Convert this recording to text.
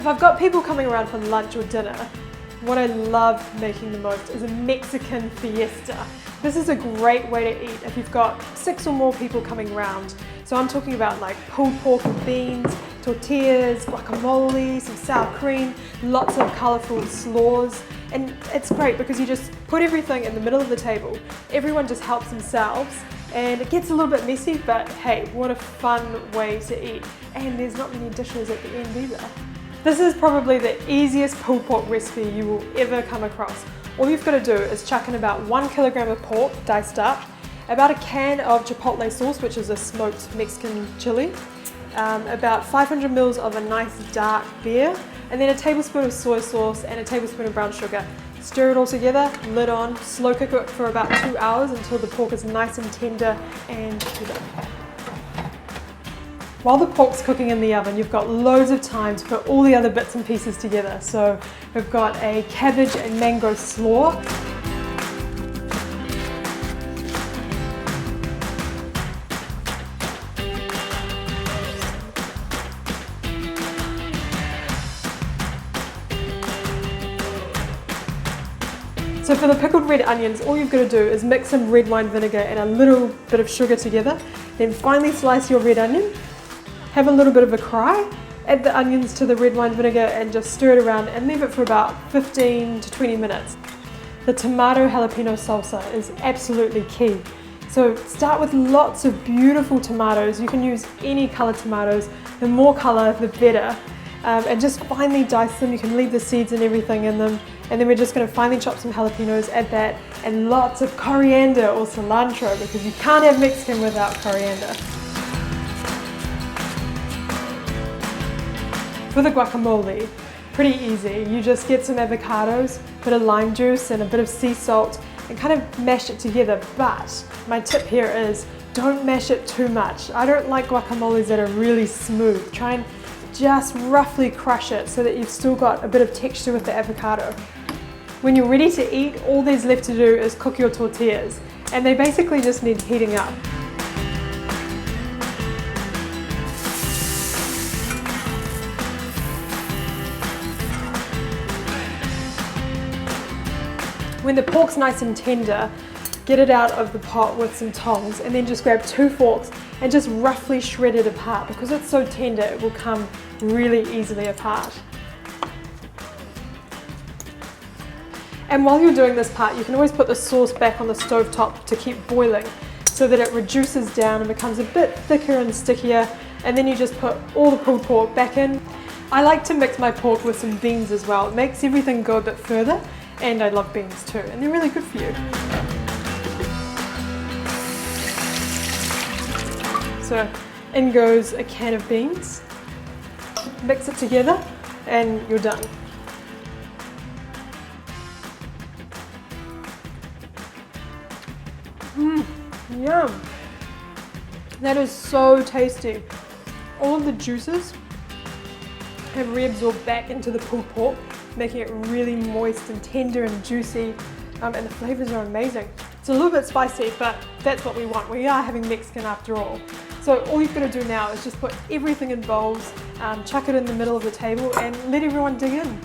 If I've got people coming around for lunch or dinner, what I love making the most is a Mexican fiesta. This is a great way to eat if you've got 6 or more people coming around. So I'm talking about like pulled pork and beans, tortillas, guacamole, some sour cream, lots of colourful slaws. And it's great because you just put everything in the middle of the table. Everyone just helps themselves and it gets a little bit messy, but hey, what a fun way to eat. And there's not many dishes at the end either. This is probably the easiest pulled pork recipe you will ever come across. All you've got to do is chuck in about 1 kilogram of pork diced up, about a can of chipotle sauce, which is a smoked Mexican chili, about 500 mils of a nice dark beer, and then a tablespoon of soy sauce and a tablespoon of brown sugar. Stir it all together, lid on, slow cook it for about 2 hours until the pork is nice and tender and you're done. While the pork's cooking in the oven, you've got loads of time to put all the other bits and pieces together. So we've got a cabbage and mango slaw. So for the pickled red onions, all you've got to do is mix some red wine vinegar and a little bit of sugar together. Then finely slice your red onion. Have a little bit of a cry, add the onions to the red wine vinegar and just stir it around and leave it for about 15 to 20 minutes. The tomato jalapeno salsa is absolutely key. So start with lots of beautiful tomatoes. You can use any colour tomatoes. The more colour, the better. And just finely dice them. You can leave the seeds and everything in them. And then we're just going to finely chop some jalapenos, add that, and lots of coriander or cilantro because you can't have Mexican without coriander. For the guacamole, pretty easy. You just get some avocados, a bit of lime juice and a bit of sea salt and kind of mash it together. But my tip here is don't mash it too much. I don't like guacamoles that are really smooth. Try and just roughly crush it so that you've still got a bit of texture with the avocado. When you're ready to eat, all there's left to do is cook your tortillas. And they basically just need heating up. When the pork's nice and tender, get it out of the pot with some tongs and then just grab 2 forks and just roughly shred it apart. Because it's so tender, it will come really easily apart. And while you're doing this part, you can always put the sauce back on the stove top to keep boiling so that it reduces down and becomes a bit thicker and stickier. And then you just put all the pulled pork back in. I like to mix my pork with some beans as well. It makes everything go a bit further. And I love beans too, and they're really good for you. So in goes a can of beans, mix it together, and you're done. Yum! That is so tasty. All of the juices have reabsorbed back into the pulled pork, making it really moist and tender and juicy, and the flavors are amazing. It's a little bit spicy, but that's what we want. We are having Mexican after all. So all you've got to do now is just put everything in bowls, chuck it in the middle of the table and let everyone dig in.